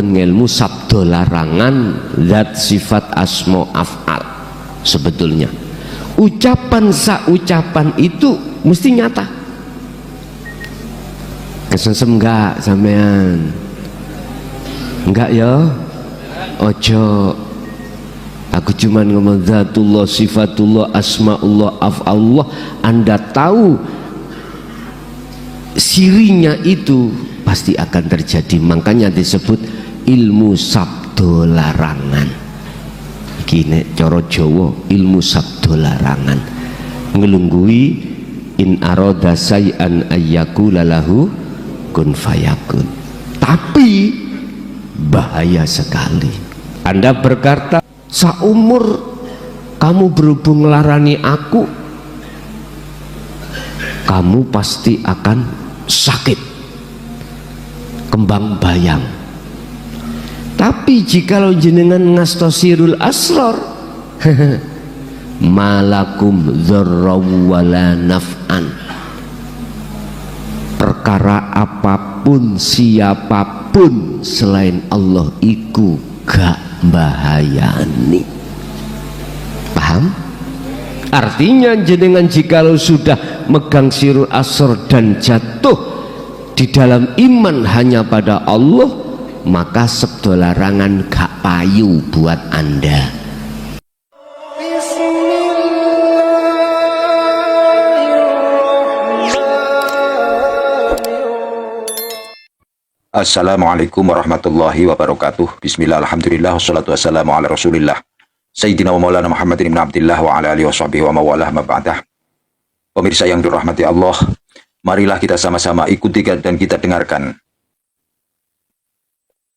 boten ngelmu sabda larangan zat sifat asma af'al. Sebetulnya ucapan saucapan itu mesti nyata. Kesensem enggak sampean? Enggak ya? Ojo. Aku cuman ngomong zatullah, sifatullah, asmaullah, af'alullah. Anda tahu sirinya itu pasti akan terjadi. Makanya disebut ilmu sabda larangan. Iki cara Jawa ilmu sabda larangan. Ngelunggui in arada say'an ayyakula lahu kun fayakun. Tapi bahaya sekali. Anda berkata saumur kamu berhubung larani aku, kamu pasti akan sakit, kembang bayang. Tapi jikalau jenengan ngastosirul asrar malakum dzarraw wala naf'an, perkara apapun siapapun selain Allah iku gak bahayani. Paham? Artinya jenengan jikalau sudah megang sirul asr dan jatuh di dalam iman hanya pada Allah, maka sabda larangan gak payu buat Anda. Assalamualaikum warahmatullahi wabarakatuh. Bismillah, alhamdulillah, wassalatu wassalamu ala rasulillah Sayyidina wa maulana Muhammadin ibn Abdillah wa ala alihi wa sahbihi wa mawalah maba'dah. Pemirsa yang dirahmati Allah, marilah kita sama-sama ikuti dan kita dengarkan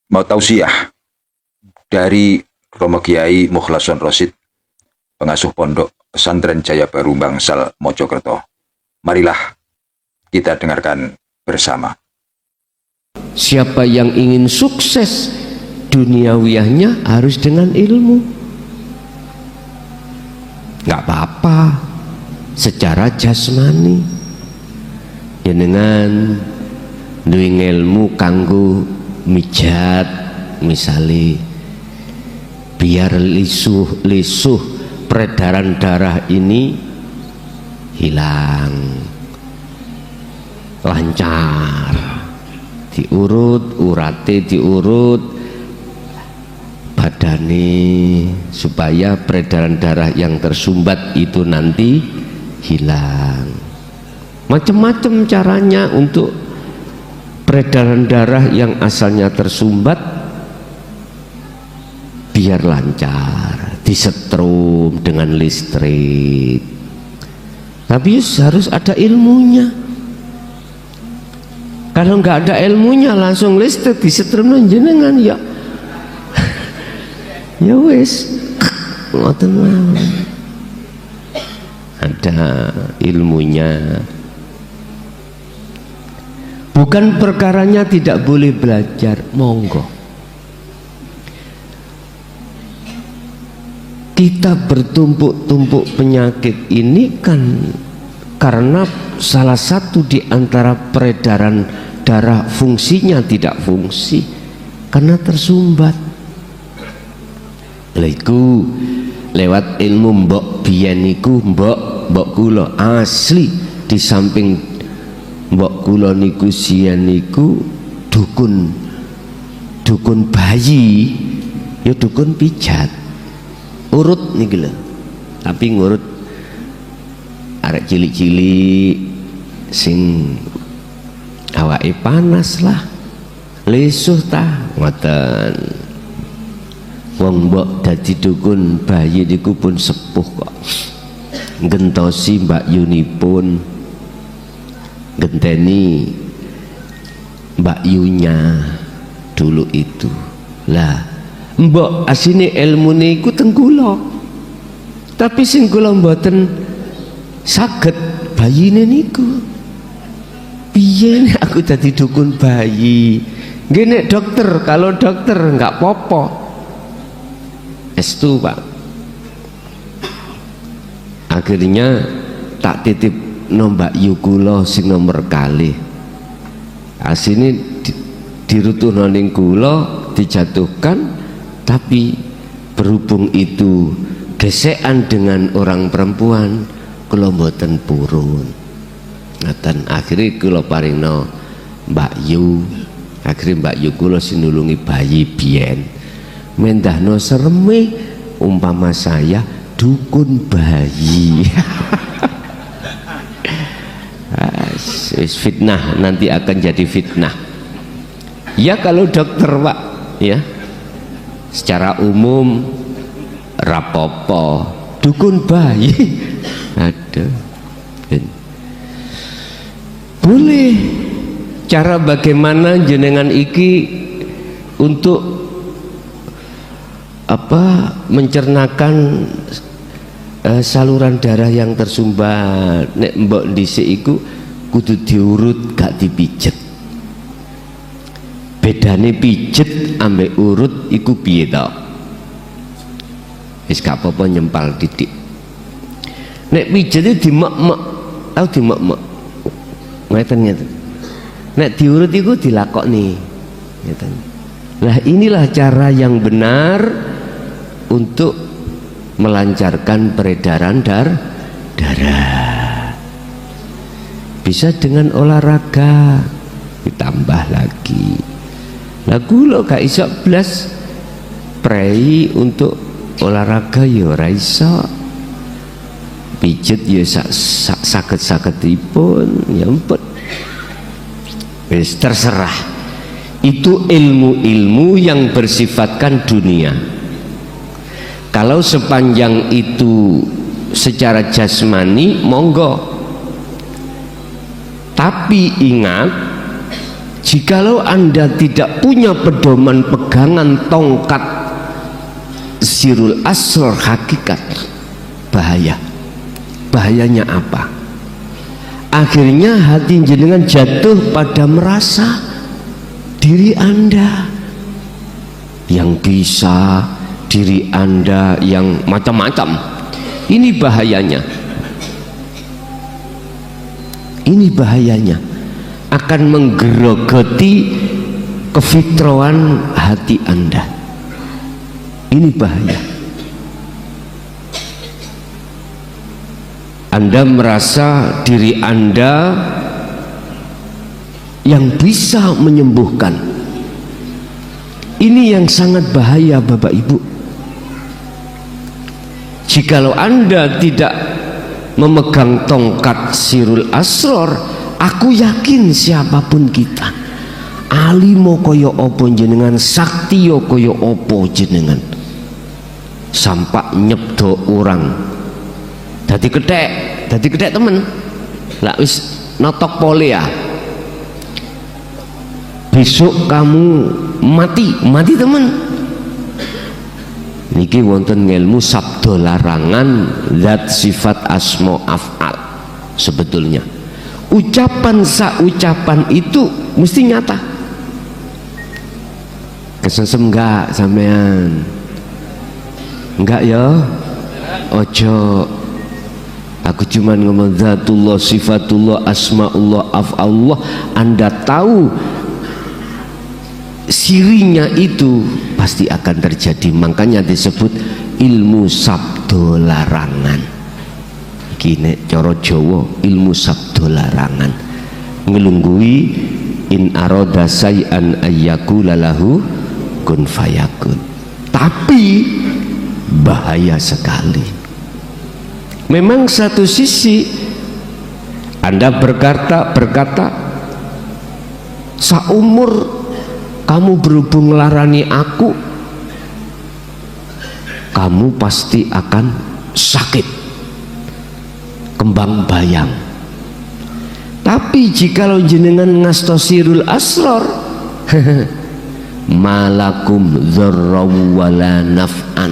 mau tausiah dari Romo Kiai Mukhlason Rosid, pengasuh pondok pesantren Jaya Baru Bangsal Mojokerto. Marilah kita dengarkan bersama. Siapa yang ingin sukses duniawiyahnya harus dengan ilmu. Nggak apa-apa secara jasmani jenengan duwe ilmu kanggo mijat misali biar lisuh peredaran darah ini hilang, lancar, diurut urate, diurut badane supaya peredaran darah yang tersumbat itu nanti hilang. Macam-macam caranya untuk peredaran darah yang asalnya tersumbat biar lancar, disetrum dengan listrik. Tapi harus ada ilmunya. Kalau nggak ada ilmunya langsung listrik disetrum jenengan ya ya wis ngoten mawon. Ada ilmunya. Bukan perkaranya tidak boleh belajar, monggo. Kita bertumpuk-tumpuk penyakit ini kan karena salah satu di antara peredaran darah fungsinya tidak fungsi karena tersumbat. Laiku lewat ilmu mbok biyen niku mbok kula asli di samping mbok kula niku siyen niku dukun bayi ya dukun pijat urut niki lho, tapi ngurut arek cilik-cilik sing awake panas lah lesuh tah ngoten. Wong mbok dadi dukun bayi niku pun sepuh kok, gentosi Mbak Yunipun, genteni Mbak Yunya dulu itu lah. Mbok asine ilmune iku teng kula, tapi sing kula mboten saged bayine niku. Piye aku dadi dukun bayi? Nggih nek dokter, kalau dokter enggak popo. Estu Pak. Akhirnya tak titip nombak yukula sing nomor kali. Asine dirutuhno ning kula dijatuhkan, tapi berhubung itu gesekan dengan orang perempuan, kula mboten purun. Ngaten, akhirnya kula paringno Mbak Yu. Akhirnya Mbak Yu kula sinulungi bayi biyen. Mendahno sereme umpama saya dukun bayi. Fitnah, nanti akan jadi fitnah. Ya kalau dokter Pak, ya secara umum rapopo, dukun bayi ada. Boleh. Cara bagaimana jenengan iki untuk mencernakan saluran darah yang tersumbat, nek mbok dhisik iku kudu diurut gak dipijet. Bedane pijet ambek urut iku piye to? Wis gak apa-apa nyempal titik. Nek pijet dimek-mek, tau dimek-mek. Ngeten. Nek diurut iku dilakoni. Ngeten. Lah inilah cara yang benar untuk melancarkan peredaran darah. Bisa dengan olahraga, ditambah lagi. Lah kula gak iso blas prei untuk olahraga ya ora iso. Pijet ya saged-sagedipun ya ampun. Wis terserah. Itu ilmu-ilmu yang bersifatkan dunia. Kalau sepanjang itu secara jasmani monggo. Tapi ingat, jikalau Anda tidak punya pedoman pegangan tongkat sirul asrar hakikat, bahaya. Bahayanya apa? Akhirnya hati jenengan jatuh pada merasa diri Anda yang bisa, diri Anda yang macam-macam. Ini bahayanya. Ini bahayanya, akan menggerogoti kefitrahan hati Anda. Ini bahaya. Anda merasa diri Anda yang bisa menyembuhkan. Ini yang sangat bahaya Bapak Ibu. Jikalau Anda tidak memegang tongkat sirul asror, aku yakin siapapun kita, alimo koyo opo jenengan, saktiyo koyo opo jenengan, sampak nyebdo orang dadi kethek temen, lah wis notok pole ya, besok kamu mati temen. Niki wonten ilmu sabda larangan zat sifat asma af'al. Sebetulnya ucapan saucapan itu mesti nyata. Kesensem enggak sampean? Enggak ya? Ojo. Aku cuman ngomong zatullah, sifatullah, asmaullah, af'allah. Anda tahu sirinya itu pasti akan terjadi. Makanya disebut ilmu sabdo larangan. Gini cara Jawa, ilmu sabdo larangan. Ngelunggui in aroda say'an ayyakula lahu kun fayakun. Tapi bahaya sekali. Memang satu sisi Anda berkata saumur kamu berhubung larani aku, kamu pasti akan sakit, kembang bayang. Tapi jikalau jenengan ngastosirul asror, malakum dzarraw wala naf'an,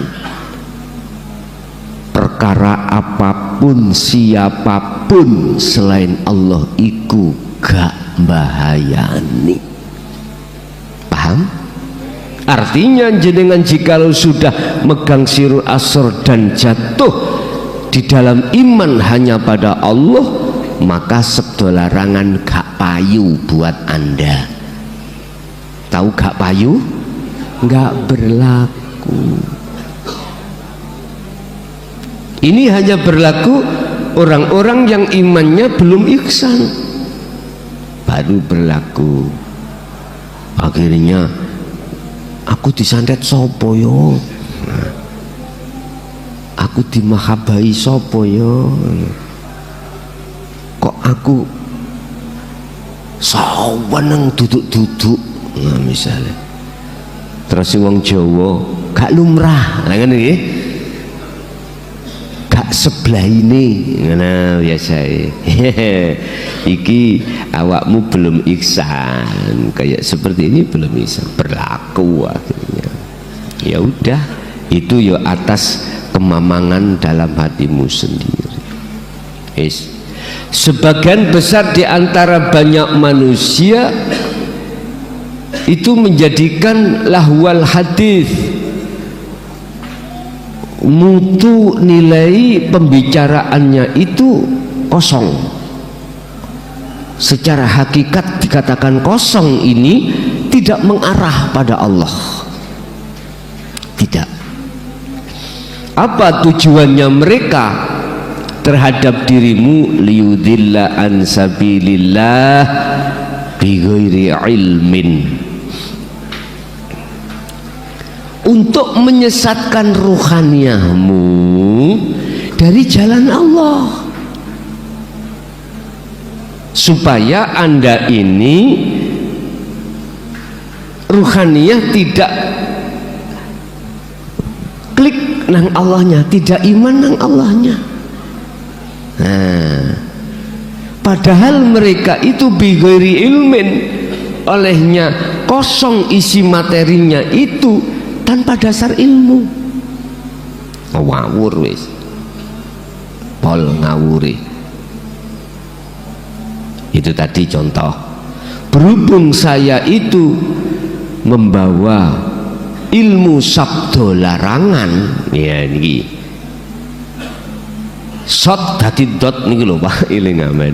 perkara apapun siapapun selain Allah iku gak bahayani. Paham? Artinya jenengan jikalau sudah megang sirul asr dan jatuh di dalam iman hanya pada Allah, maka sabda larangan gak payu buat Anda. Tahu gak payu? nggak berlaku. Ini hanya berlaku orang-orang yang imannya belum ihsan, baru berlaku. Akhirnya aku disantet sopo yo, aku dimahabai sopo yo, kok aku saweneng duduk-duduk, nah misalnya. Terus wong Jawa gak lumrah, lah ngene nggih. Gak sebelah ini, ngono biasa. Iki awakmu belum ihsan, kayak seperti ini belum ihsan, berlaku akhirnya. Ya udah, itu ya atas kemamangan dalam hatimu sendiri. Sebagian besar di antara banyak manusia itu menjadikan lahwal hadis, mutu nilai pembicaraannya itu kosong. Secara hakikat dikatakan kosong ini tidak mengarah pada Allah. Tidak. Apa tujuannya mereka terhadap dirimu? Liyudilla an sabilillah bighairi ilmin, untuk menyesatkan ruhaniyahmu dari jalan Allah, supaya anda ini ruhaniyah tidak klik nang Allahnya, tidak iman nang Allahnya. Nah, padahal mereka itu bighairi ilmin, olehnya kosong isi materinya itu tanpa dasar ilmu. Ngawur wis, pol ngawuri. Itu tadi contoh. Berhubung saya itu membawa ilmu sabdo larangan, ya niki shot dadi dot niki lho Pak, iling amen.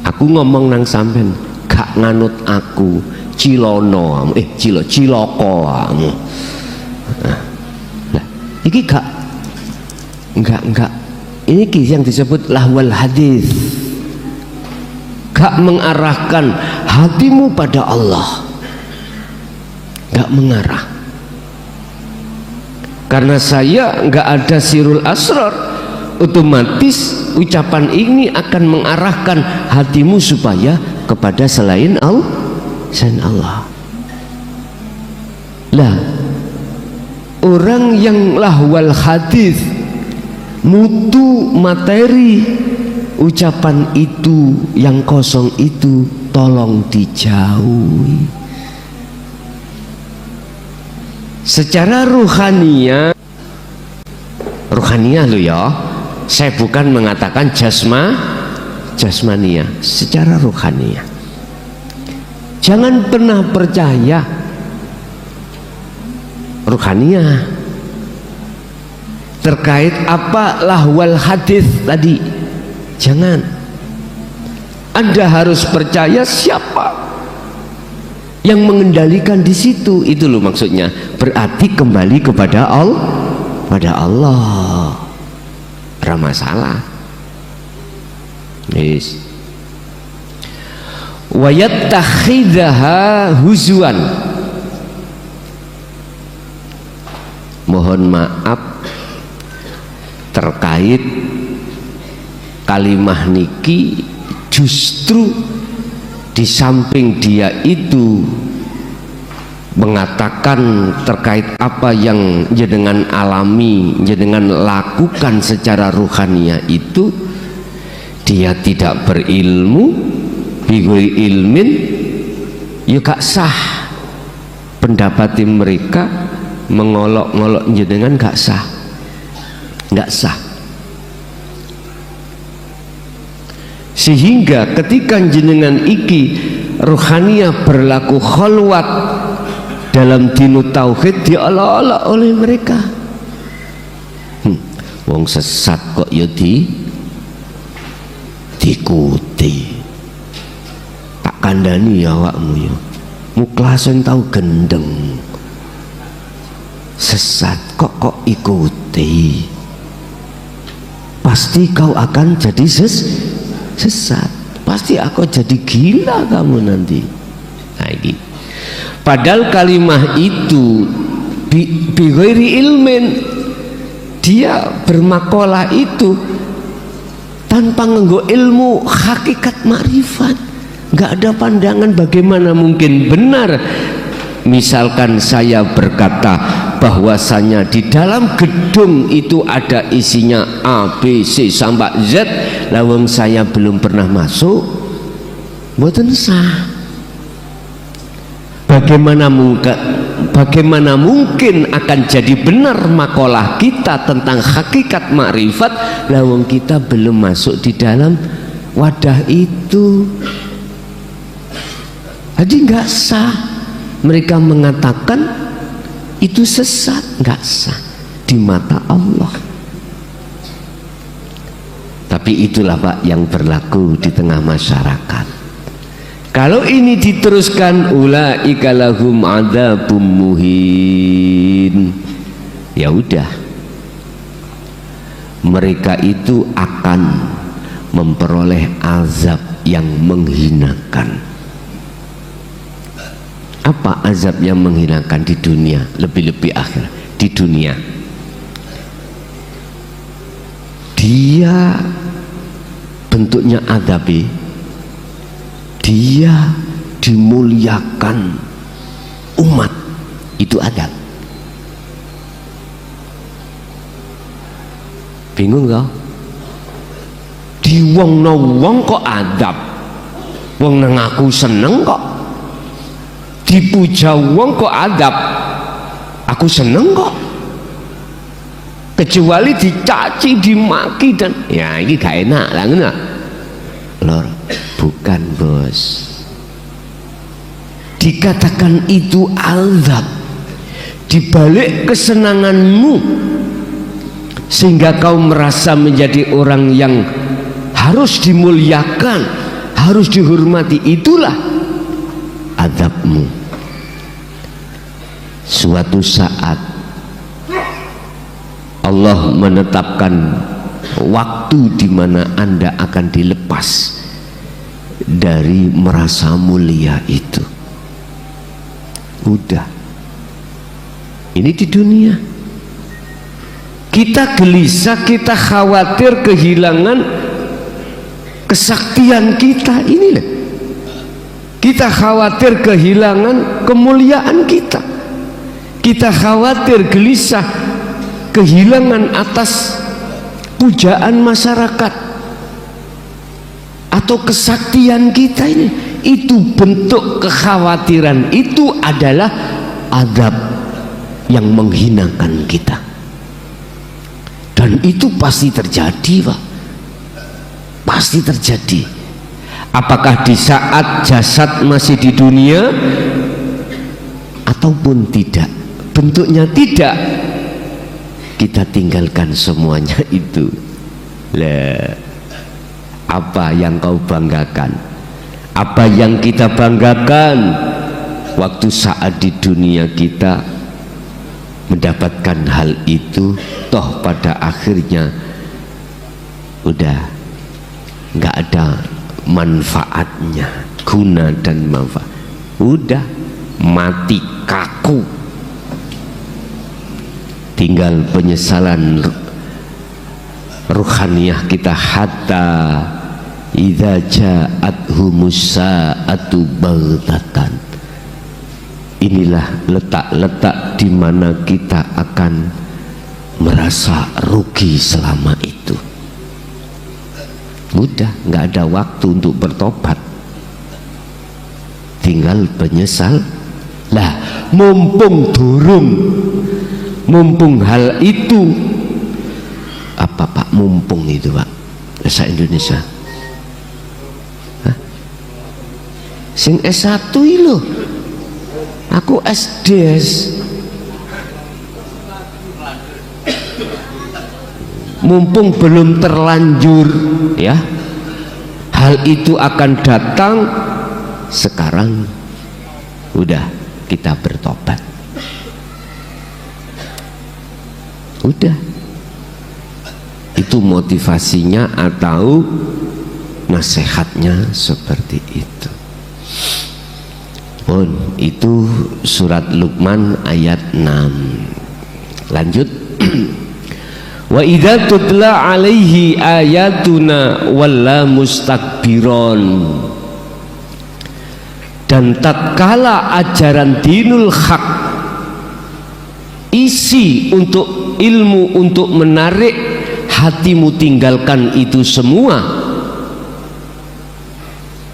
Aku ngomong nang sampean, gak nganut aku, cilono, ciloko kamu. Nah, iki enggak. Ini yang disebut lahwal hadis. Gak mengarahkan hatimu pada Allah, gak mengarah. Karena saya gak ada sirul asrar, otomatis ucapan ini akan mengarahkan hatimu supaya kepada selain Allah. Lah, orang yang lahwal hadis, mutu materi, ucapan itu yang kosong itu tolong dijauhi. Secara ruhaniyah lo ya, saya bukan mengatakan jasmaniyah, secara ruhaniyah. Jangan pernah percaya ruhaniyah terkait apa lahwal hadis tadi. Jangan. Anda harus percaya siapa yang mengendalikan di situ, itu loh maksudnya. Berarti kembali kepada Allah. Ada masalah. Yes. Wa yattakhidhaha huzwan. Mohon maaf terkait kalimah niki, justru di samping dia itu mengatakan terkait apa yang jenengan alami, jenengan lakukan secara ruhaniyah itu, dia tidak berilmu, bighairi ilmin, ya gak sah. Pendapat mereka mengolok-ngolok jenengan gak sah, gak sah. Sehingga ketika jenengan iki ruhaniyah berlaku khalwat dalam dinu tauhid, diolok-olok oleh mereka. Wong sesat kok ya diikuti. Tak kandani ya awakmu ya, Muklas yang tahu gendeng sesat kok ikuti, pasti kau akan jadi sesat, pasti aku jadi gila kamu nanti. Nah, ini padahal kalimah itu bighairi ilmin, dia bermakalah itu tanpa nganggo ilmu hakikat makrifat, nggak ada pandangan bagaimana mungkin benar. Misalkan saya berkata bahwasanya di dalam gedung itu ada isinya A, B, C sampai Z, lawang saya belum pernah masuk, mboten sah. Bagaimana mungkin akan jadi benar makalah kita tentang hakikat makrifat lawang kita belum masuk di dalam wadah itu? Jadi nggak sah. Mereka mengatakan itu sesat, nggak sah di mata Allah. Tapi itulah Pak yang berlaku di tengah masyarakat. Kalau ini diteruskan, ulaika lahum adzabum muhin, ya udah, mereka itu akan memperoleh azab yang menghinakan. Apa azab yang menghinakan di dunia, lebih-lebih akhir? Di dunia dia bentuknya adabi, dia dimuliakan umat, itu adab. Bingung kau? Di wong no wong kok adab, wong nang aku seneng kok. Dipuja wong kok adab, aku seneng kok. Kecuali dicaci, dimaki dan ya ini gak enak lah, enggak? Lor, bukan bos. Dikatakan itu azab dibalik kesenanganmu, sehingga kau merasa menjadi orang yang harus dimuliakan, harus dihormati. Itulah azabmu. Suatu saat Allah menetapkan waktu di mana Anda akan dilepas dari merasa mulia itu. Udah, ini di dunia kita gelisah, kita khawatir kehilangan kesaktian kita. Inilah kita khawatir kehilangan kemuliaan kita. Kita khawatir gelisah kehilangan atas pujaan masyarakat atau kesaktian kita ini. Itu bentuk kekhawatiran, itu adalah azab yang menghinakan kita. Dan itu pasti terjadi Pak, pasti terjadi. Apakah di saat jasad masih di dunia ataupun tidak, bentuknya tidak, kita tinggalkan semuanya itu. Lah, apa yang kau banggakan, apa yang kita banggakan waktu saat di dunia kita mendapatkan hal itu, toh pada akhirnya udah nggak ada manfaatnya, guna dan manfaat, udah mati kaku. Tinggal penyesalan ruhaniyah kita, hatta idza ja'athumus sa'atu baghtatan. Inilah letak-letak di mana kita akan merasa rugi selama itu. Udah nggak ada waktu untuk bertobat, tinggal penyesal. Lah, mumpung durung, mumpung hal itu apa Pak, mumpung itu Pak bahasa Indonesia. Hah? Sing S1 lho, aku SD. Mumpung belum terlanjur ya, hal itu akan datang sekarang udah kita bertobat. Udah. Itu motivasinya atau nasihatnya seperti itu. Itu surat Luqman ayat 6. Lanjut. Wa idza tutla alaihi ayatuna walla mustakbiron. Dan tatkala ajaran dinul haq, isi untuk ilmu untuk menarik hatimu tinggalkan itu semua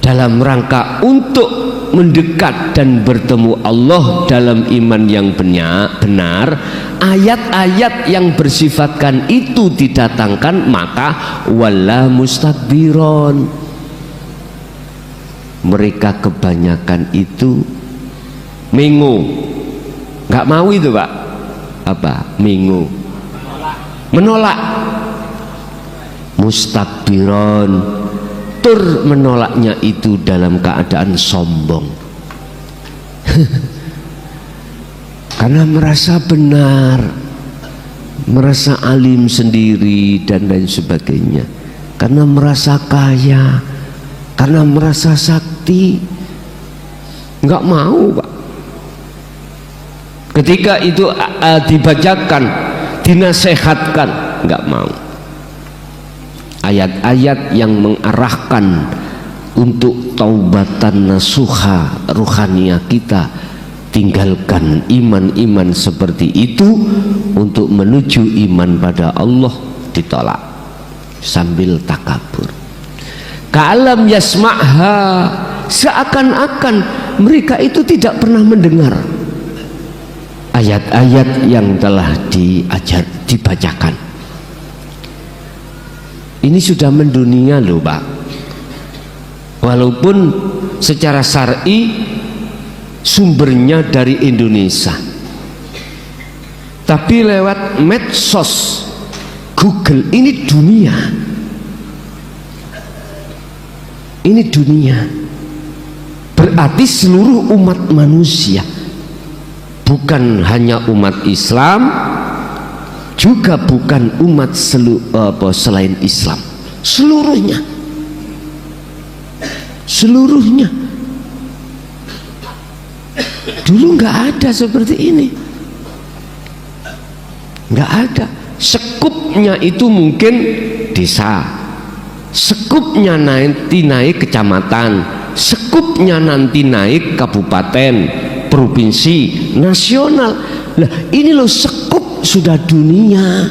dalam rangka untuk mendekat dan bertemu Allah dalam iman yang benar, ayat-ayat yang bersifatkan itu didatangkan, maka wala mustakbiron, mereka kebanyakan itu mengo, nggak mau itu Pak, apa mengo, menolak, mustakbiron, tur menolaknya itu dalam keadaan sombong karena merasa benar, merasa alim sendiri dan lain sebagainya, karena merasa kaya, karena merasa sakti, nggak mau Pak. Ketika itu dibacakan, dinasehatkan, nggak mau. Ayat-ayat yang mengarahkan untuk taubatan nasuha ruhaniyah kita, tinggalkan iman-iman seperti itu untuk menuju iman pada Allah, ditolak sambil takabur. Ka'alam yasma'ha, seakan-akan mereka itu tidak pernah mendengar ayat-ayat yang telah dibacakan. Ini sudah mendunia loh Pak, walaupun secara syar'i sumbernya dari Indonesia, tapi lewat medsos Google ini dunia, ini dunia, berarti seluruh umat manusia, bukan hanya umat Islam, juga bukan umat selain Islam, seluruhnya, seluruhnya. Dulu nggak ada seperti ini, nggak ada. Sekupnya itu mungkin desa, sekupnya nanti naik kecamatan, sekupnya nanti naik kabupaten, provinsi, nasional. Lah ini loh sekup sudah dunia.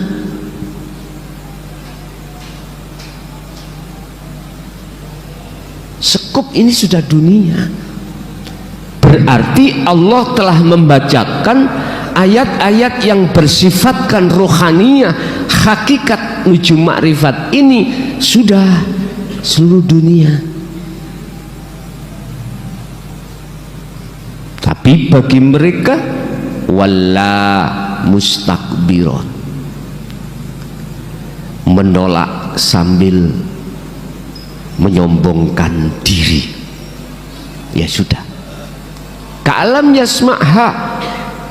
Sekup ini sudah dunia. Berarti Allah telah membacakan ayat-ayat yang bersifatkan rohaniyah, hakikat menuju makrifat ini sudah seluruh dunia. Tapi bagi mereka wala mustakbiron, menolak sambil menyombongkan diri. Ya sudah, ka'alam yasma'ha,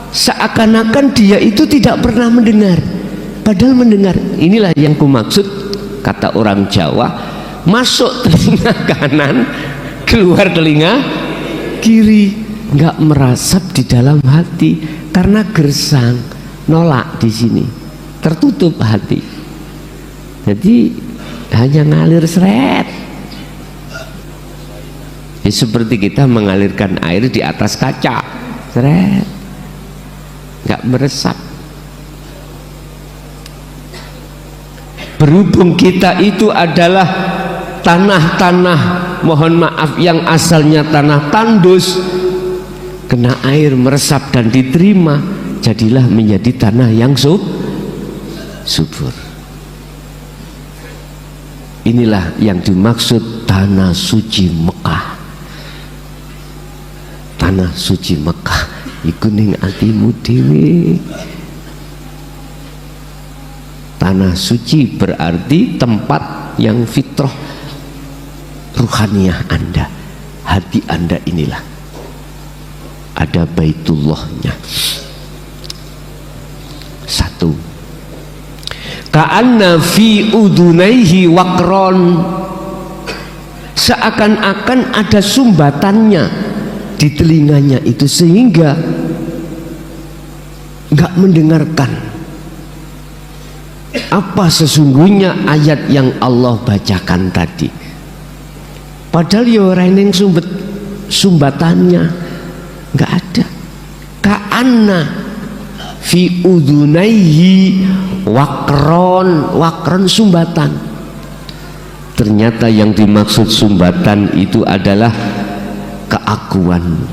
seakan-akan dia itu tidak pernah mendengar, padahal mendengar. Inilah yang kumaksud, kata orang Jawa, masuk telinga kanan, keluar telinga kiri, nggak merasap di dalam hati karena gersang, nolak di sini, tertutup hati. Jadi hanya ngalir seret. Ya, seperti kita mengalirkan air di atas kaca, seret, nggak meresap. Berhubung kita itu adalah tanah-tanah, mohon maaf, yang asalnya tanah tandus, kena air meresap dan diterima, jadilah menjadi tanah yang subur. Inilah yang dimaksud tanah suci Mekah. Tanah suci Mekah iku ning atimu dhewe. Tanah suci berarti tempat yang fitrah ruhaniyah Anda, hati Anda inilah ada Baitullahnya. Satu, ka'anna fi udunaihi waqron, seakan-akan ada sumbatannya di telinganya itu sehingga nggak mendengarkan apa sesungguhnya ayat yang Allah bacakan tadi. Padahal ya orang yang sumbatannya nggak ada. Ka'anna fi udunaihi wakron sumbatan. Ternyata yang dimaksud sumbatan itu adalah keakuan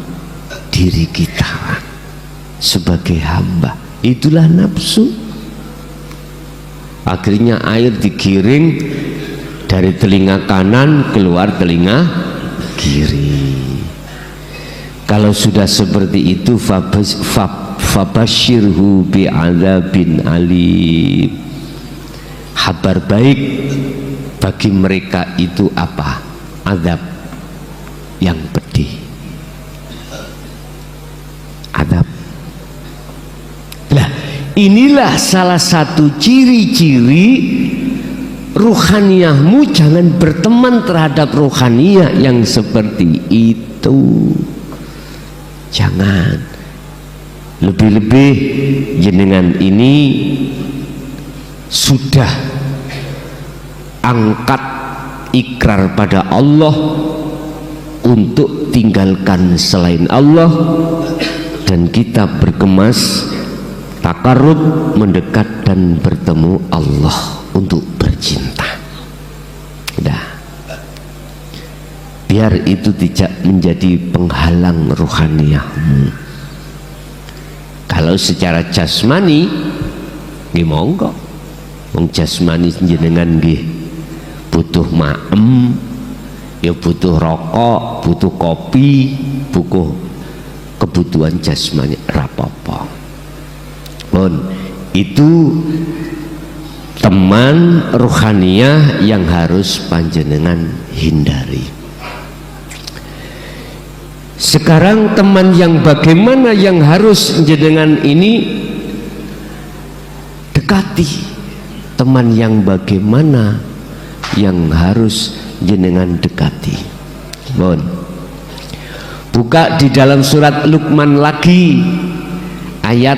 diri kita sebagai hamba. Itulah nafsu. Akhirnya air digiring dari telinga kanan keluar telinga kiri. Kalau sudah seperti itu, fabashirhu bi'adzabin alim, kabar baik bagi mereka itu apa? Azab yang pedih. Azab. Nah, inilah salah satu ciri-ciri ruhaniyahmu. Jangan berteman terhadap ruhaniyah yang seperti itu. Jangan. Lebih-lebih jenengan ini sudah angkat ikrar pada Allah untuk tinggalkan selain Allah, dan kita berkemas takarrub mendekat dan bertemu Allah untuk bercinta. Udah, biar itu tidak menjadi penghalang ruhaniyahmu. Kalau secara jasmani nggih monggo, wong jasmani jenengan nggih butuh maem, ya butuh rokok, butuh kopi, butuh kebutuhan jasmani, rapopo. Pun itu teman ruhaniyah yang harus panjenengan hindari. Sekarang teman yang bagaimana yang harus jenengan ini dekati? Teman yang bagaimana yang harus jenengan dekati? Bon, buka di dalam surat Luqman lagi ayat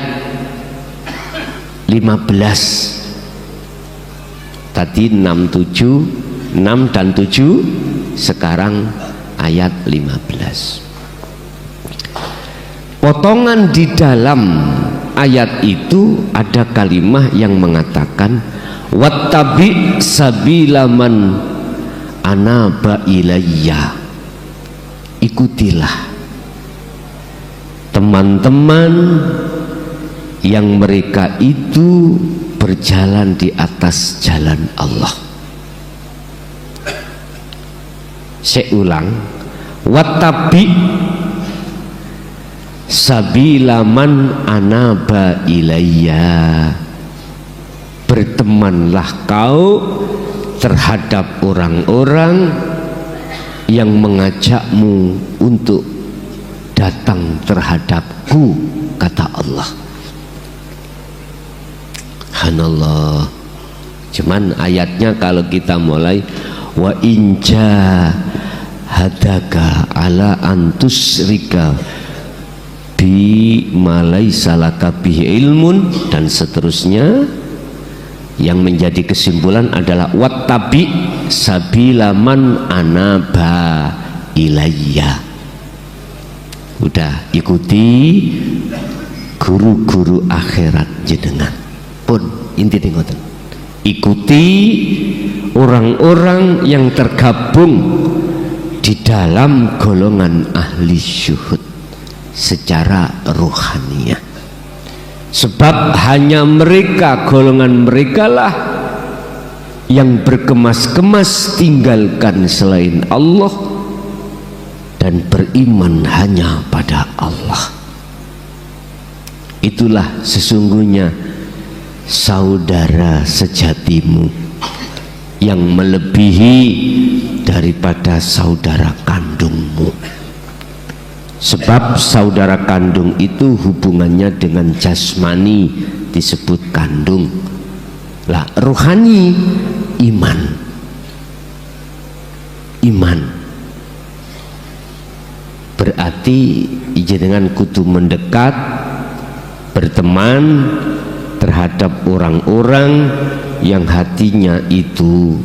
15. Tadi 6 dan 7, sekarang ayat 15. Potongan di dalam ayat itu ada kalimat yang mengatakan wattabi sabilaman anaba ilayya, ikutilah teman-teman yang mereka itu berjalan di atas jalan Allah. Saya ulang, wattabi sabilaman anaba ilayya, bertemanlah kau terhadap orang-orang yang mengajakmu untuk datang terhadapku, kata Allah. Subhanallah. Cuman ayatnya kalau kita mulai wa inja hadaka ala antusrika bi malai salaka bihi ilmun dan seterusnya, yang menjadi kesimpulan adalah wattabi sabilaman anaba ilayya. Udah, ikuti guru-guru akhirat jenengan. Pun inti ngoten, ikuti orang-orang yang tergabung di dalam golongan ahli syuhud secara ruhaniyah. Sebab hanya mereka, golongan mereka lah yang berkemas-kemas tinggalkan selain Allah dan beriman hanya pada Allah. Itulah sesungguhnya saudara sejatimu, yang melebihi daripada saudara kandungmu. Sebab saudara kandung itu hubungannya dengan jasmani disebut kandung. Lah rohani iman. Iman berarti jenengan kudu mendekat, berteman terhadap orang-orang yang hatinya itu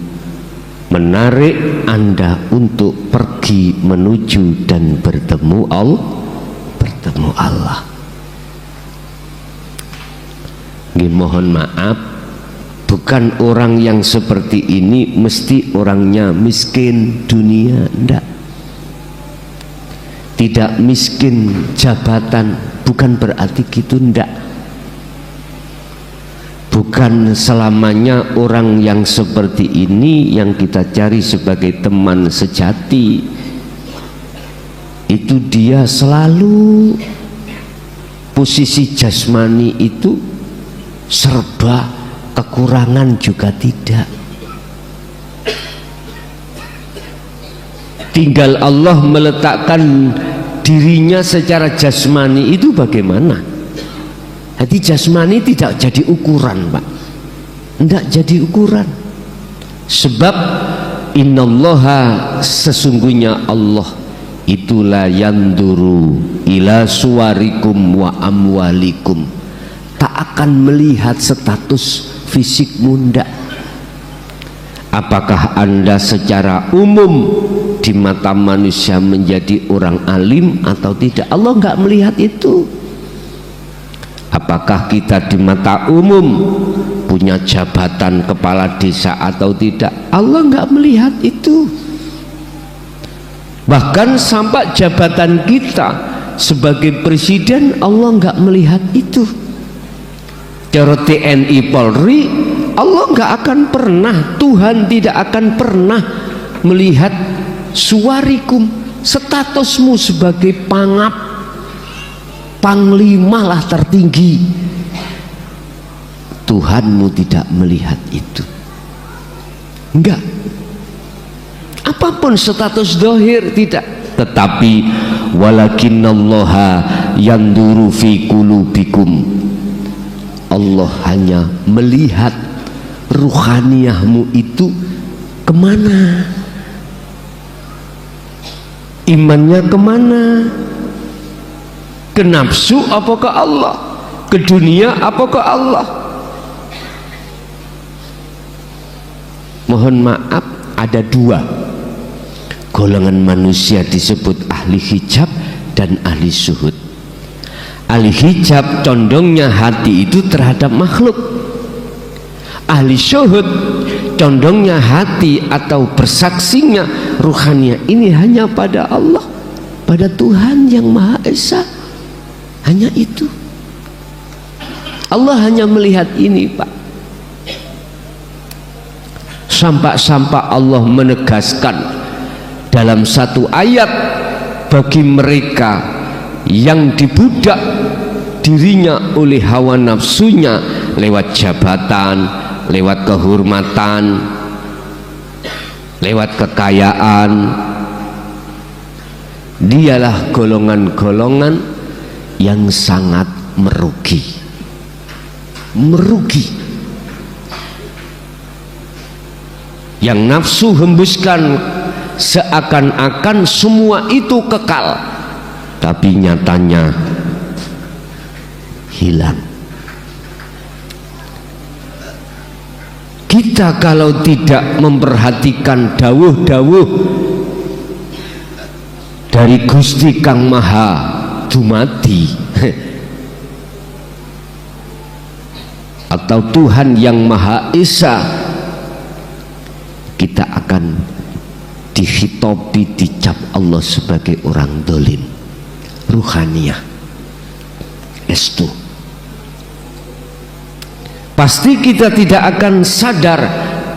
menarik Anda untuk pergi menuju dan bertemu Allah. Mohon maaf, bukan orang yang seperti ini mesti orangnya miskin dunia, enggak. Tidak miskin jabatan, bukan berarti gitu, enggak. Bukan selamanya orang yang seperti ini yang kita cari sebagai teman sejati. Itu dia selalu posisi jasmani itu serba kekurangan juga tidak. Tinggal Allah meletakkan dirinya secara jasmani itu bagaimana. Jadi jasmani tidak jadi ukuran, Pak. Tidak jadi ukuran. Sebab innallaha, sesungguhnya Allah itu la yanduru ila suwarikum wa amwalikum. Tak akan melihat status fisikmu, ndak. Apakah Anda secara umum di mata manusia menjadi orang alim atau tidak? Allah nggak melihat itu. Apakah kita di mata umum punya jabatan kepala desa atau tidak? Allah nggak melihat itu. Bahkan sampai jabatan kita sebagai presiden Allah nggak melihat itu. Cara TNI Polri Allah nggak akan pernah, Tuhan tidak akan pernah melihat suwarikum, statusmu sebagai pangap, panglima lah tertinggi. Tuhanmu tidak melihat itu, enggak. Apapun status dohir tidak, tetapi walakinallaha yanduru fi qulubikum. Allah hanya melihat ruhaniyahmu itu kemana, imannya kemana, ke nafsu apa ke Allah, ke dunia apa ke Allah. Mohon maaf, ada dua golongan manusia disebut ahli hijab dan ahli syuhud. Ahli hijab condongnya hati itu terhadap makhluk. Ahli syuhud condongnya hati atau bersaksinya ruhania ini hanya pada Allah, pada Tuhan yang Maha Esa. Hanya itu. Allah hanya melihat ini, Pak. Sampai-sampai Allah menegaskan dalam satu ayat, bagi mereka yang dibudak dirinya oleh hawa nafsunya lewat jabatan, lewat kehormatan, lewat kekayaan, dialah golongan-golongan yang sangat merugi. Merugi. Yang nafsu hembuskan seakan-akan semua itu kekal, tapi nyatanya hilang. Kita kalau tidak memperhatikan dawuh-dawuh dari Gusti Kang Maha Dumadi atau Tuhan yang Maha Esa, kita akan dihitopi, dicap Allah sebagai orang dolim. Ruhaniyah estu. Pasti kita tidak akan sadar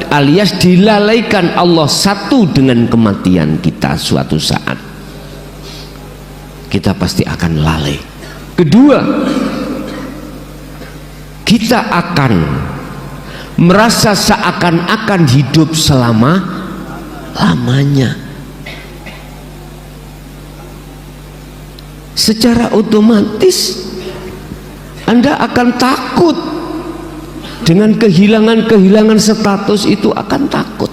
alias dilalaikan Allah satu dengan kematian kita suatu saat. Kita pasti akan lalai. Kedua, kita akan merasa seakan-akan hidup selama-lamanya. Secara otomatis Anda akan takut dengan kehilangan status itu, akan takut.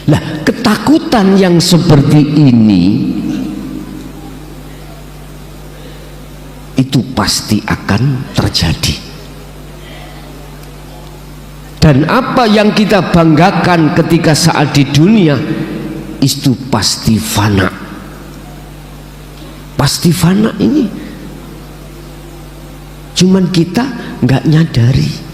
Lah, ketakutan yang seperti ini itu pasti akan terjadi. Dan apa yang kita banggakan ketika saat di dunia itu pasti fana. Pasti fana ini. Cuman kita nggak nyadari.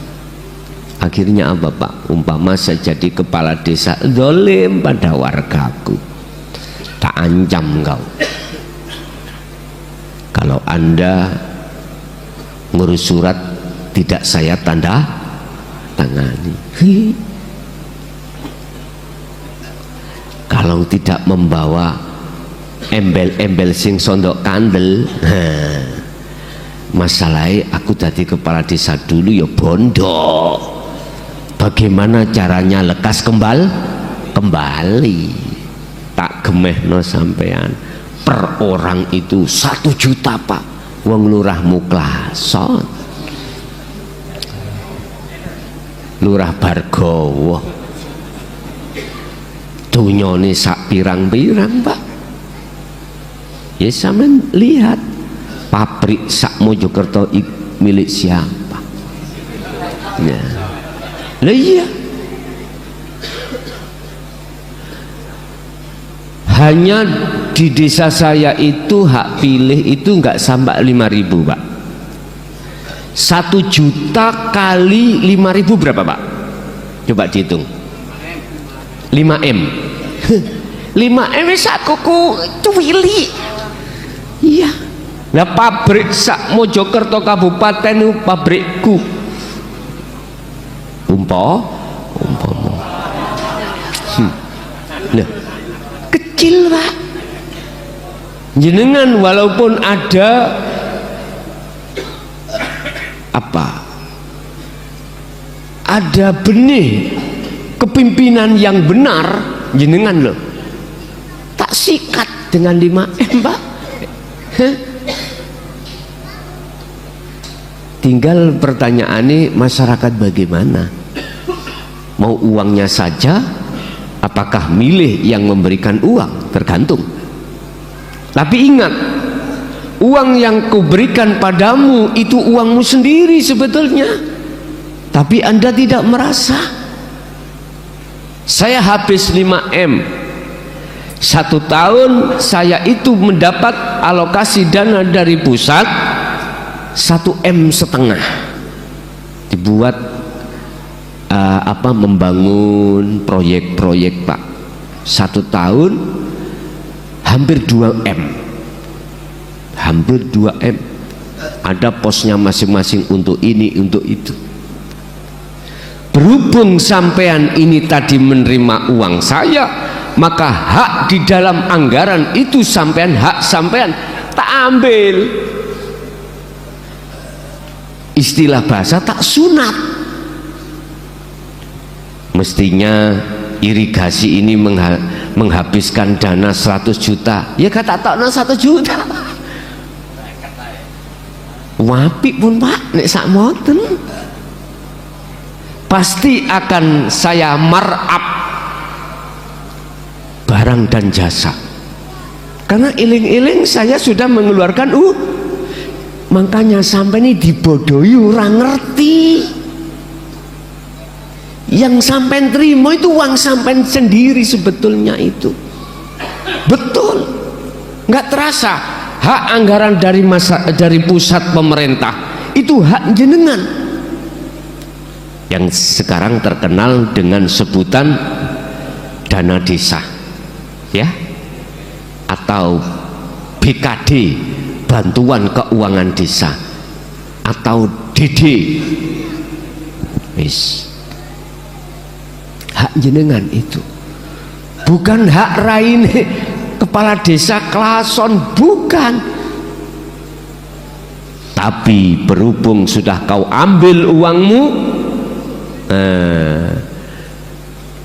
Akhirnya apa Pak? Umpama saya jadi kepala desa, zalim pada wargaku, tak ancam kau. Kalau Anda ngurus surat tidak saya tanda tangani. Kalau tidak membawa embel-embel sing sondok kandel, masalahnya aku tadi kepala desa dulu ya bondo. Bagaimana caranya lekas kembali? Tak gemehno sampean. Per orang itu 1 juta Pak. Wong lurah Muklason, lurah Bargowo, dunyane sak pirang-pirang Pak. Ya sampean lihat pabrik sak Mojokerto milik siapa? Ya. Lah iya, hanya di desa saya itu hak pilih itu nggak sampai 5.000 Pak. 1 juta kali 5.000 berapa Pak? Coba dihitung. 5M. 5M sak kuku cuwili. Iya. Nah pabrik sak Mojokerto kabupaten itu pabrikku. Umpama. Nah, kecil Pak. Jenengan walaupun ada ada benih kepimpinan yang benar, jenengan loh tak sikat dengan 5M Pak. Tinggal pertanyaannya masyarakat bagaimana? Mau uangnya saja, apakah milih yang memberikan uang? Tergantung. Tapi ingat, uang yang kuberikan padamu itu uangmu sendiri sebetulnya, tapi Anda tidak merasa. Saya habis 5M 1 tahun, saya itu mendapat alokasi dana dari pusat 1,5 M dibuat membangun proyek-proyek Pak. 1 tahun hampir 2M, ada posnya masing-masing untuk ini untuk itu. Berhubung sampean ini tadi menerima uang saya, maka hak di dalam anggaran itu sampean, hak sampean tak ambil. Istilah bahasa tak sunat. Mestinya irigasi ini menghabiskan dana 100 juta, ya kata takno 1 juta. Wapi pun Pak nek sak moten pasti akan saya markup barang dan jasa, karena iling-iling saya sudah mengeluarkan makanya sampai ini dibodohi orang ngerti. Yang sampai terima itu uang sampai sendiri sebetulnya itu. Betul, nggak terasa. Hak anggaran dari pusat pemerintah itu hak jenengan, yang sekarang terkenal dengan sebutan dana desa, ya, atau BKD, bantuan keuangan desa, atau DD. Wis, hak jenengan itu bukan hak raine kepala desa Klason, bukan. Tapi berhubung sudah kau ambil uangmu,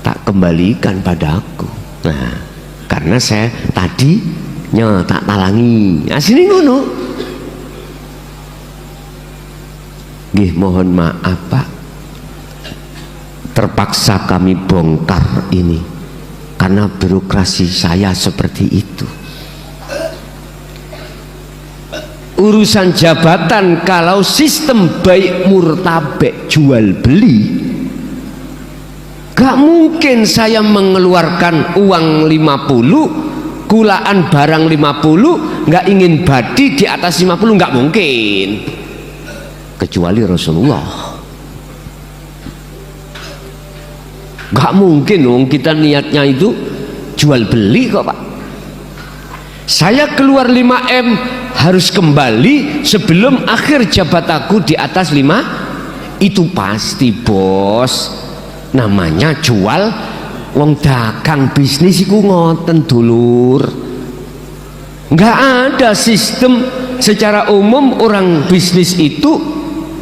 tak kembalikan padaku. Nah, karena saya tadinya tak talangi. Asli ngono. Nggih, mohon maaf Pak, terpaksa kami bongkar ini karena birokrasi saya seperti itu. Urusan jabatan kalau sistem baik murtabek jual beli, gak mungkin saya mengeluarkan uang 50, kulaan barang 50, gak ingin badi di atas 50, gak mungkin, kecuali Rasulullah. Gak mungkin wong kita niatnya itu jual beli kok Pak. Saya keluar 5M harus kembali sebelum akhir jabatanku di atas 5. Itu pasti bos, namanya jual. Wong dagang bisnis iku ngoten dulur. Nggak ada sistem secara umum orang bisnis itu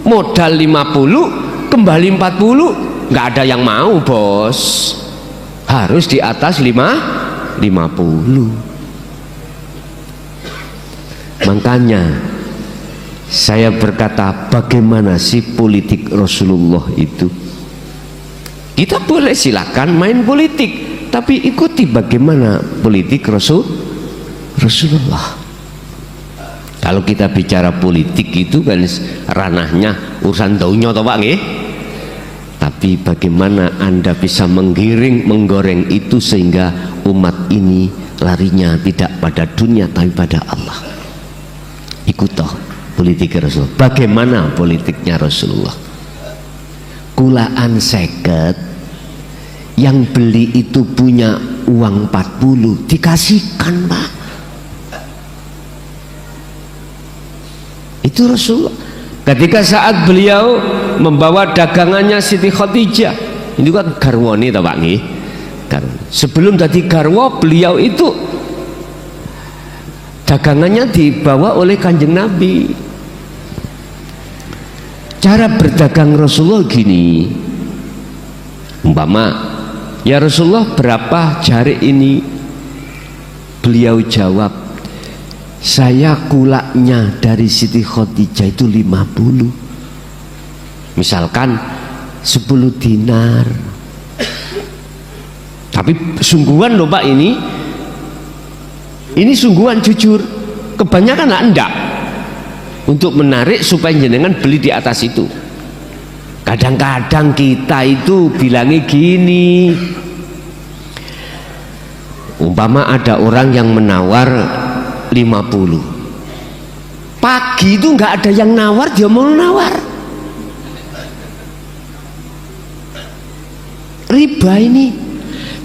modal 50 kembali 40, nggak ada yang mau bos, harus di atas 50. Makanya saya berkata, bagaimana sih politik Rasulullah itu? Kita boleh silakan main politik, tapi ikuti bagaimana politik Rasulullah. Kalau kita bicara politik itu kan ranahnya urusan dunia toh Pak nggih? Tapi bagaimana Anda bisa menggoreng itu sehingga umat ini larinya tidak pada dunia tapi pada Allah. Ikut toh politik Rasulullah. Bagaimana politiknya Rasulullah? Kulaan seket, yang beli itu punya uang 40, dikasihkan Pak. Itu Rasulullah. Ketika saat beliau membawa dagangannya Siti Khadijah, itu kan garwani toh Pak nggih. Sebelum tadi garwa, beliau itu dagangannya dibawa oleh Kanjeng Nabi. Cara berdagang Rasulullah gini, umpama, ya Rasulullah berapa jari ini? Beliau jawab, saya kulaknya dari Siti Khadijah itu 50, misalkan 10 dinar. Tapi sungguhan loh Pak ini sungguhan jujur. Kebanyakan enggak, untuk menarik supaya jenengan beli di atas itu. Kadang-kadang kita itu bilangnya gini, umpama ada orang yang menawar 50, pagi itu nggak ada yang nawar, dia mau nawar. Riba ini.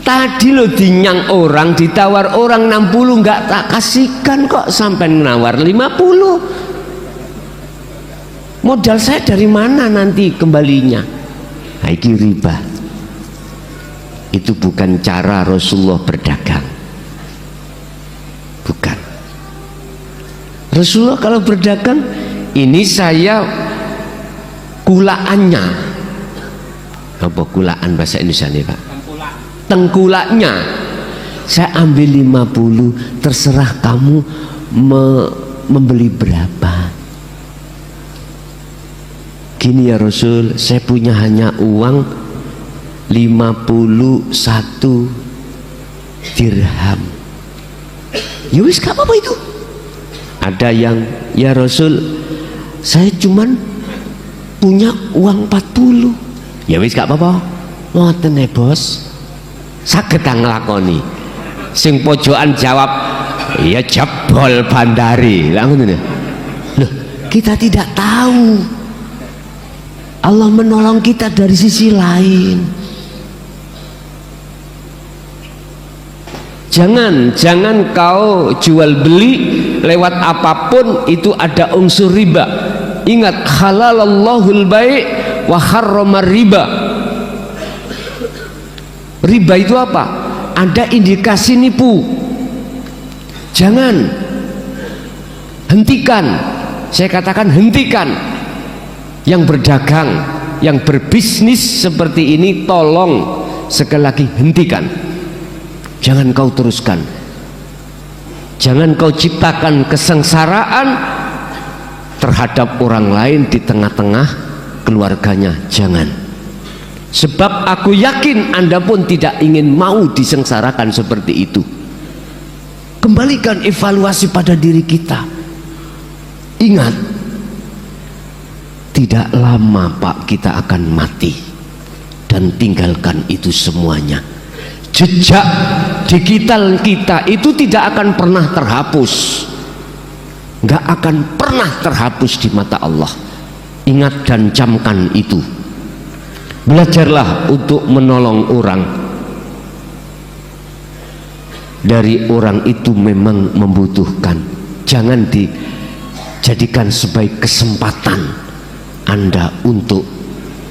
Tadi lo dinyang orang, ditawar orang 60, nggak tak kasihkan kok sampai menawar 50. Modal saya dari mana nanti kembalinya? Nah, ini riba. Itu bukan cara Rasulullah berdagang. Bukan. Rasulullah kalau berdagang, ini saya kulaannya. Apa kulaan bahasa Indonesia nih Pak? Tengkulaknya saya ambil 50, terserah kamu membeli berapa. Gini ya Rasul, saya punya hanya uang 51 dirham. Ya wis gak apa-apa itu. Ada yang, ya Rasul saya cuman punya uang 40. Ya wis gak apa-apa. Ngoten ya bos, saged nglakoni. Sing pojokan jawab, ya jebol bandari. Lah ngono lho. Loh, kita tidak tahu. Allah menolong kita dari sisi lain. Jangan kau jual beli lewat apapun itu ada unsur riba. Ingat, halalallahul bai' wa harramar riba. Riba itu apa? Ada indikasi nipu. Jangan, hentikan. saya katakan hentikan. Yang berdagang, yang berbisnis seperti ini, tolong sekali lagi hentikan. Jangan kau teruskan. Jangan kau ciptakan kesengsaraan terhadap orang lain di tengah-tengah keluarganya. Jangan. Sebab aku yakin Anda pun tidak ingin mau disengsarakan seperti itu. Kembalikan evaluasi pada diri kita. Ingat, tidak lama Pak kita akan mati dan tinggalkan itu semuanya. Jejak digital kita itu tidak akan pernah terhapus, nggak akan pernah terhapus di mata Allah. Ingat dan camkan itu. Belajarlah untuk menolong orang. Dari orang itu memang membutuhkan. Jangan dijadikan sebagai kesempatan Anda untuk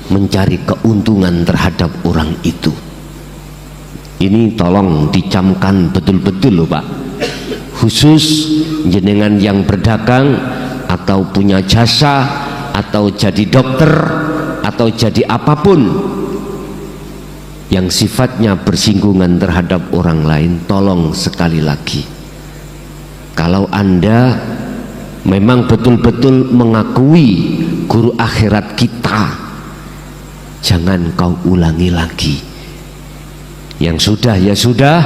mencari keuntungan terhadap orang itu. Ini tolong dicamkan betul-betul loh Pak. Khusus jenengan yang berdagang atau punya jasa atau jadi dokter atau jadi apapun yang sifatnya bersinggungan terhadap orang lain, tolong sekali lagi, kalau Anda memang betul-betul mengakui guru akhirat kita, jangan kau ulangi lagi. Yang sudah ya sudah,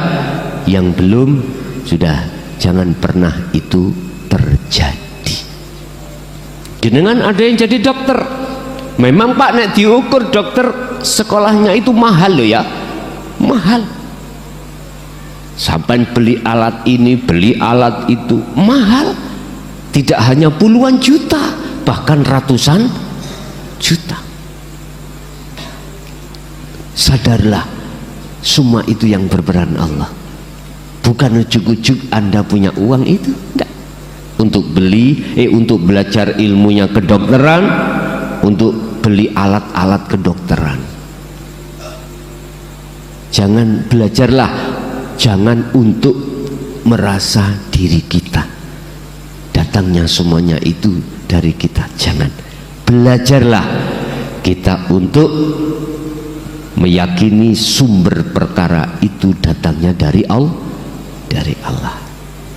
yang belum sudah, jangan pernah itu terjadi. Jenengan ada yang jadi dokter, memang Pak nek diukur dokter sekolahnya itu mahal loh ya, mahal. Sampai beli alat ini, beli alat itu, mahal. Tidak hanya puluhan juta, bahkan ratusan juta. Sadarlah, semua itu yang berperan Allah. Bukan ujuk-ujuk Anda punya uang itu, enggak. Untuk beli, untuk belajar ilmunya kedokteran, untuk beli alat-alat kedokteran. Jangan, belajarlah, jangan untuk merasa diri kita datangnya semuanya itu dari kita. Jangan. Belajarlah kita untuk meyakini sumber perkara itu datangnya dari Allah.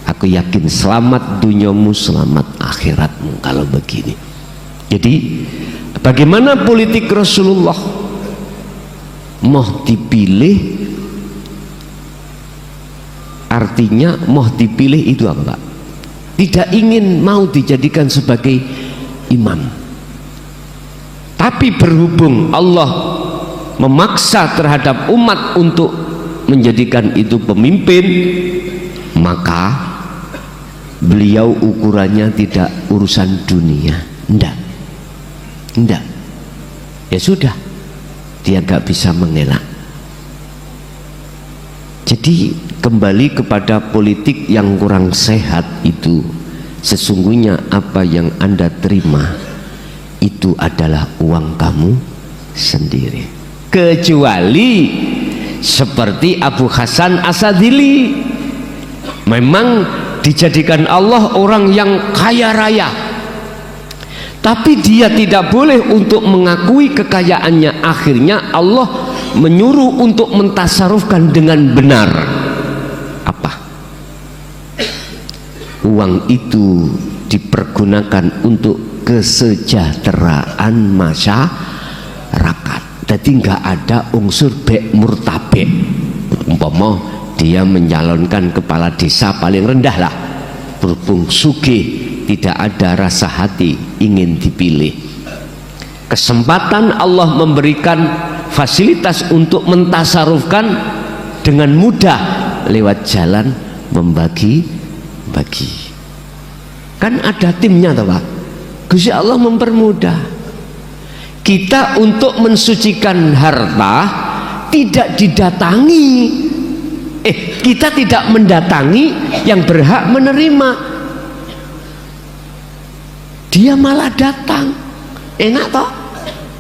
Aku yakin selamat dunyamu, selamat akhiratmu kalau begini. Jadi bagaimana politik Rasulullah? Mau dipilih, artinya mau dipilih itu apa Pak? Tidak ingin mau dijadikan sebagai imam, tapi berhubung Allah memaksa terhadap umat untuk menjadikan itu pemimpin, maka beliau ukurannya tidak urusan dunia, enggak. Ya sudah, dia gak bisa mengelak. Jadi kembali kepada politik yang kurang sehat itu, sesungguhnya apa yang Anda terima itu adalah uang kamu sendiri. Kecuali seperti Abu Hasan Asadili, memang dijadikan Allah orang yang kaya raya, tapi dia tidak boleh untuk mengakui kekayaannya. Akhirnya Allah menyuruh untuk mentasarufkan dengan benar. Apa? Uang itu dipergunakan untuk kesejahteraan masyarakat. Jadi nggak ada unsur bek murtabek. Umpama dia menyalonkan kepala desa paling rendah lah, berhubung sugih, tidak ada rasa hati ingin dipilih. Kesempatan Allah memberikan fasilitas untuk mentasarufkan dengan mudah lewat jalan membagi-bagi. Kan ada timnya toh Pak. Gusti Allah mempermudah kita untuk mensucikan harta, tidak didatangi. Kita tidak mendatangi yang berhak menerima, dia malah datang. Enak toh?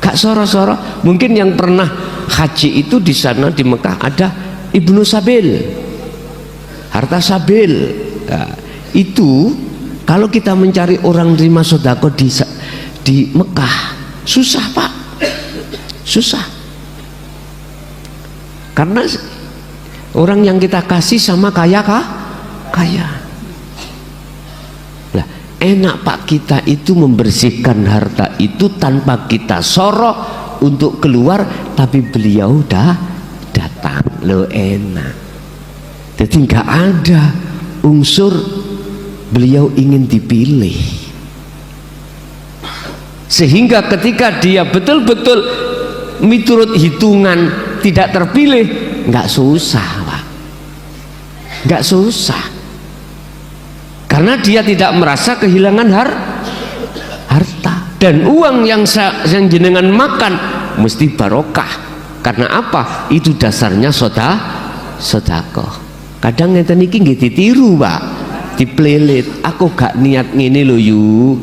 Gak soro-soro. Mungkin yang pernah haji itu di sana di Mekah ada Ibnu Sabil, harta Sabil. Nah, itu Kalau kita mencari orang terima sodako di Mekah, susah Pak, susah. Karena orang yang kita kasih sama kaya kaya. Lah, enak Pak, kita itu membersihkan harta itu tanpa kita sorok untuk keluar, tapi beliau dah datang, lo enak. Jadi nggak ada unsur beliau ingin dipilih, sehingga ketika dia betul-betul miturut hitungan tidak terpilih, nggak susah Pak, nggak susah, karena dia tidak merasa kehilangan harta, dan uang yang jenengan makan mesti barokah. Karena apa? Itu dasarnya sedekah. Kadang ngeten iki nggih ditiru Pak, diplelit. Aku gak niat ngene lho yu,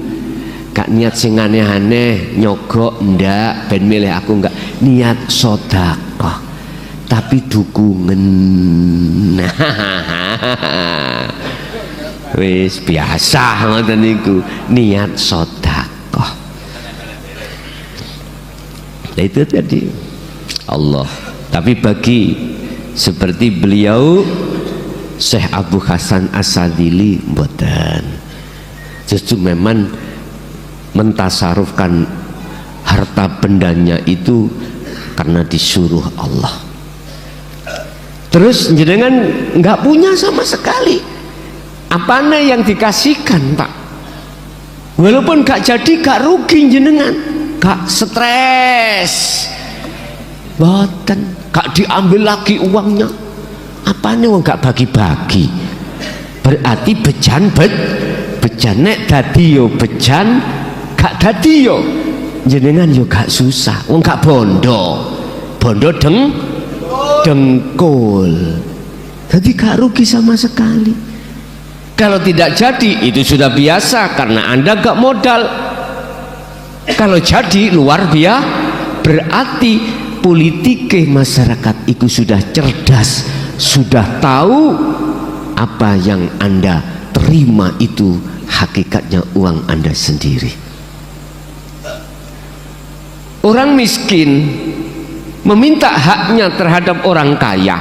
gak niat sing aneh-aneh, nyogok ndak ben milih aku, enggak, niat sedekah tapi dukungan. Wis biasa ngoten niku, niat sedekah. Nah, itu tadi Allah. Tapi bagi seperti beliau Syekh Abu Hasan As-Sadili mboten, justru memang mentasarufkan harta bendanya itu karena disuruh Allah. Terus jenengan nggak punya sama sekali, apanya yang dikasihkan Pak, walaupun gak jadi gak rugi jenengan, gak stres, boten, gak diambil lagi uangnya, apanya wong gak bagi-bagi, berarti bejan nek dadi yo bejan, gak dadi yo jenengan yo gak susah, wong gak bondo dengkul, jadi gak rugi sama sekali. Kalau tidak jadi itu sudah biasa karena Anda gak modal. Kalau jadi luar biasa, berarti politike masyarakat itu sudah cerdas, sudah tahu apa yang Anda terima itu hakikatnya uang Anda sendiri. Orang miskin meminta haknya terhadap orang kaya,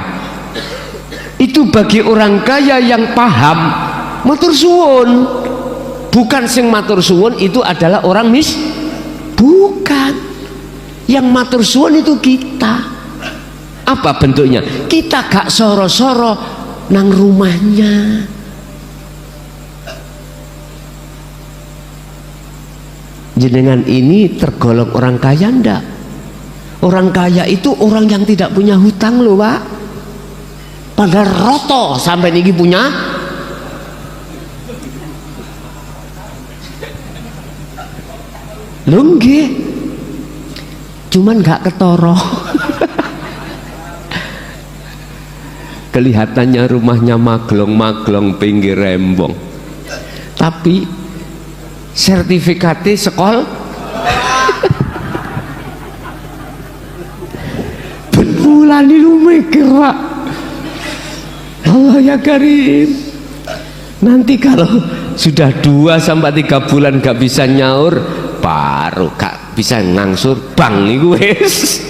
itu bagi orang kaya yang paham matur suwun. Bukan sing matur suwun itu adalah orang bukan. Yang matur suwun itu kita. Apa bentuknya? Kita gak soro-soro nang rumahnya. Jenengan ini tergolong orang kaya ndak? Orang kaya itu orang yang tidak punya hutang loh Pak. Padahal roto sampai niki punya. Lho nggih, cuman gak ketoro. Kelihatannya rumahnya maglong-maglong pinggir rembong, tapi sertifikatnya sekolah. Bulan ini mikir Pak, Allah ya Karim, nanti kalau sudah 2 sampai 3 bulan gak bisa nyaur, baru gak bisa ngangsur bang nih wes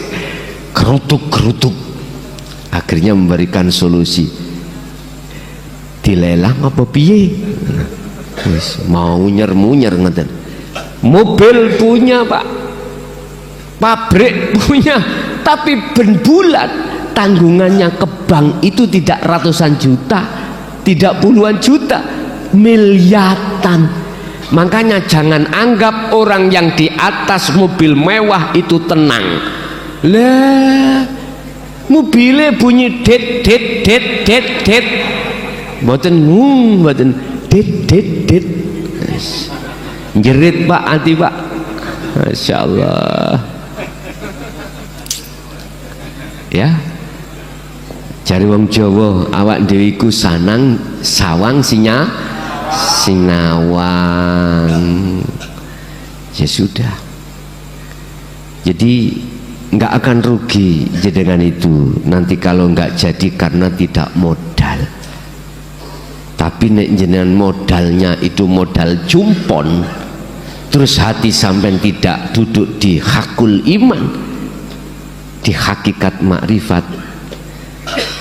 kerutuk. Akhirnya memberikan solusi, dilelang apa piye, wes mau munyer ngeten. Mobil punya Pak, pabrik punya, tapi ben bulan tanggungannya ke bank itu tidak ratusan juta, tidak puluhan juta, miliaran. Makanya jangan anggap orang yang di atas mobil mewah itu tenang. Lah, mobilnya bunyi det. Mboten det. Jerit Pak, hati Pak. Masya Allah. Ya, cari wong Jawa, awak dhewe iku sanang sawang sinawang. Ya sudah, jadi nggak akan rugi jenengan itu nanti kalau nggak jadi karena tidak modal. Tapi nek jenengan modalnya itu modal jumpon, terus hati sampai tidak duduk di hakul iman, di hakikat makrifat,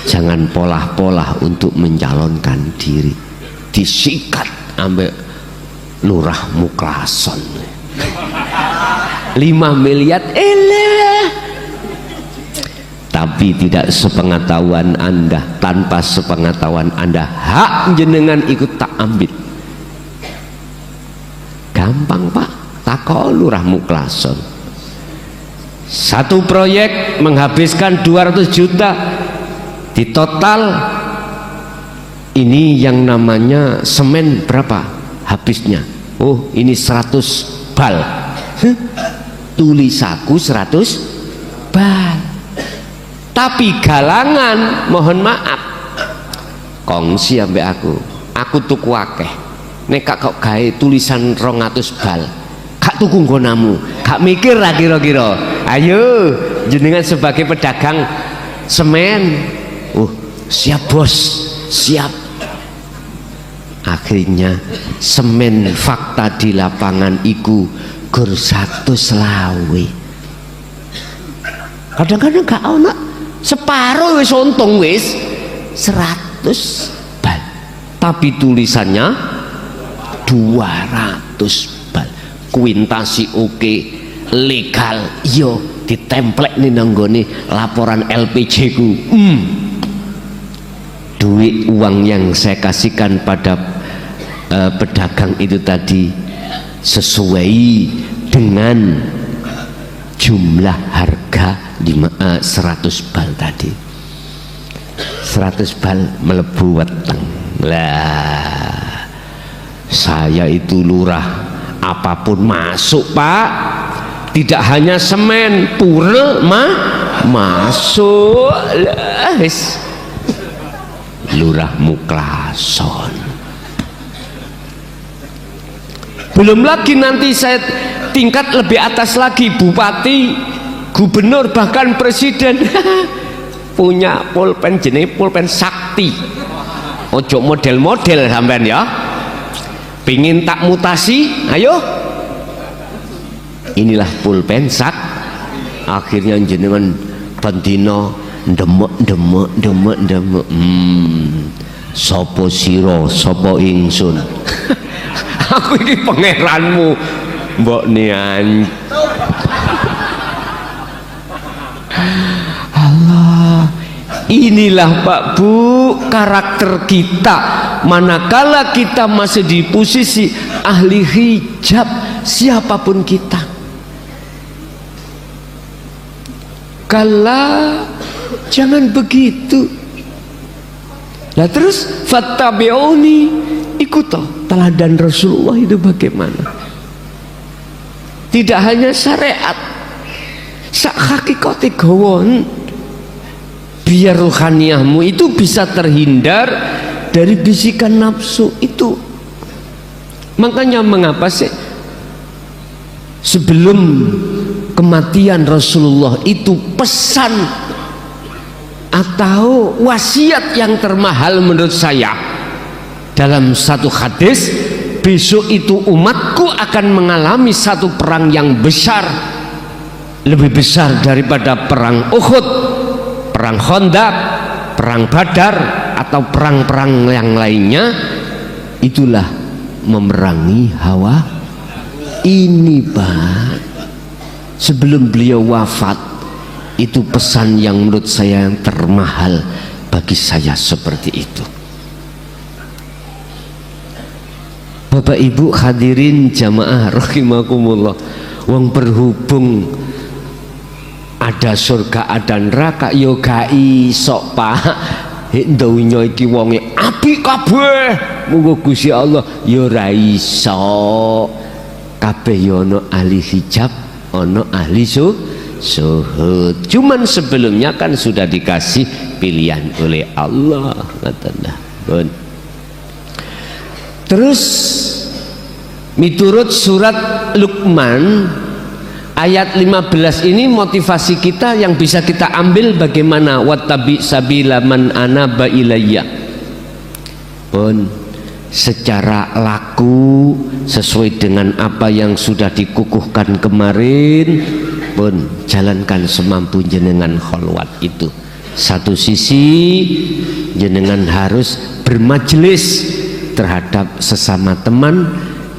jangan polah-polah untuk mencalonkan diri, disikat ambek lurah muklason 5 miliar tapi tidak sepengetahuan Anda, tanpa sepengetahuan Anda hak jenengan ikut tak ambil. Gampang Pak, takol lurah muklason. Satu proyek menghabiskan 200 juta, di total ini yang namanya semen berapa habisnya? Oh ini 100 bal. Tulisaku 100 bal, tapi galangan mohon maaf kongsi ambek aku tuku akeh, nek kok gawe tulisan 200 bal gak tuku nggonamu, gak mikir lah kira-kira. Ayo jenengan sebagai pedagang semen, siap bos, siap. Akhirnya semen fakta di lapangan iku gur 100 selawe. Kadang-kadang gak ono, separuh wis untung wis 100 bal, tapi tulisannya 200 bal. Kuintasi oke, legal yo, ditemplek nih nanggone laporan LPG ku. Duit uang yang saya kasihkan pada pedagang itu tadi sesuai dengan jumlah harga 100 bal tadi. 100 bal melebu weteng lah. Saya itu lurah, apapun masuk Pak, tidak hanya semen, pura masuk lah. Lurah muklason. Belum lagi nanti saya tingkat lebih atas lagi, bupati, gubernur, bahkan presiden punya pulpen jenis pulpen sakti. Ojo model-model sampean ya. Pingin tak mutasi, ayo. Inilah pulpen sak. Akhirnya jenengan pendino demek. Sopo siro, sopo ingsun. Aku ini pangeranmu, mbok nian. Allah, inilah Pak Bu karakter kita. Manakala kita masih di posisi ahli hijab, siapapun kita, kala jangan begitu. Nah terus fattabi'uni, ikut teladan Rasulullah itu bagaimana. Tidak hanya syariat, sak hakikate gawon, biar ruhaniyahmu itu bisa terhindar dari bisikan nafsu itu. Makanya mengapa sih sebelum kematian Rasulullah itu pesan atau wasiat yang termahal menurut saya dalam satu hadis, besok itu umatku akan mengalami satu perang yang besar, lebih besar daripada perang Uhud, perang Khandaq, perang Badar, atau perang-perang yang lainnya. Itulah memerangi hawa ini Pak. Sebelum beliau wafat, itu pesan yang menurut saya yang termahal bagi saya seperti itu. Bapak Ibu hadirin jamaah rahimakumullah, wong berhubung ada surga ada neraka yo gak iso Pak. Donya iki wonge apik kabeh, muga Gusti Allah yo ra iso. Kabeh yo ana ahli hijab, ana ahli suhud. Cuman sebelumnya kan sudah dikasih pilihan oleh Allah, katanya. Terus miturut surat Luqman ayat 15 ini motivasi kita yang bisa kita ambil bagaimana, wattabi sabila man anaba ilayya. Pun secara laku sesuai dengan apa yang sudah dikukuhkan kemarin pun jalankan semampu jenengan kholwat itu. Satu sisi jenengan harus bermajelis terhadap sesama teman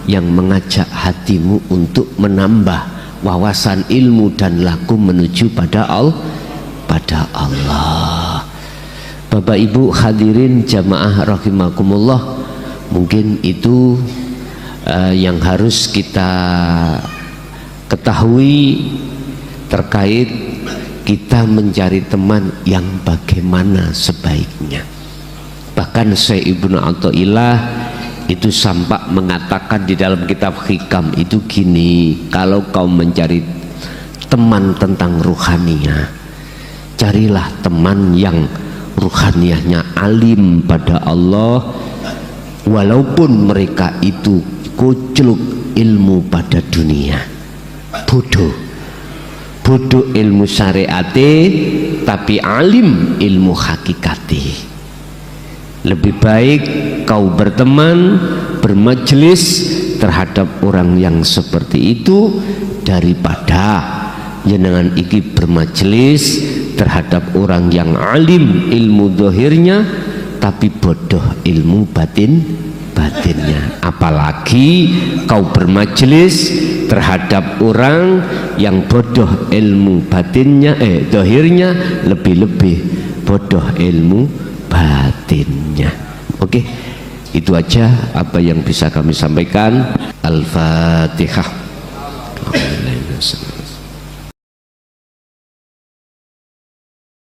yang mengajak hatimu untuk menambah wawasan ilmu dan laku menuju pada Allah. Bapak Ibu hadirin jamaah rahimakumullah, mungkin itu yang harus kita ketahui terkait kita mencari teman yang bagaimana sebaiknya. Bahkan Syekh Ibnu Athaillah itu sampai mengatakan di dalam kitab Hikam itu gini, kalau kau mencari teman tentang ruhaniyah, carilah teman yang ruhaniyahnya alim pada Allah, walaupun mereka itu kucluk ilmu pada dunia, bodoh ilmu syariate tapi alim ilmu hakikati. Lebih baik kau berteman bermajelis terhadap orang yang seperti itu daripada jenengan iki bermajelis terhadap orang yang alim ilmu zahirnya tapi bodoh ilmu batinnya. Apalagi kau bermajelis terhadap orang yang bodoh ilmu batinnya zahirnya, lebih-lebih bodoh ilmu batinnya. Oke, itu aja apa yang bisa kami sampaikan. Al-Fatihah.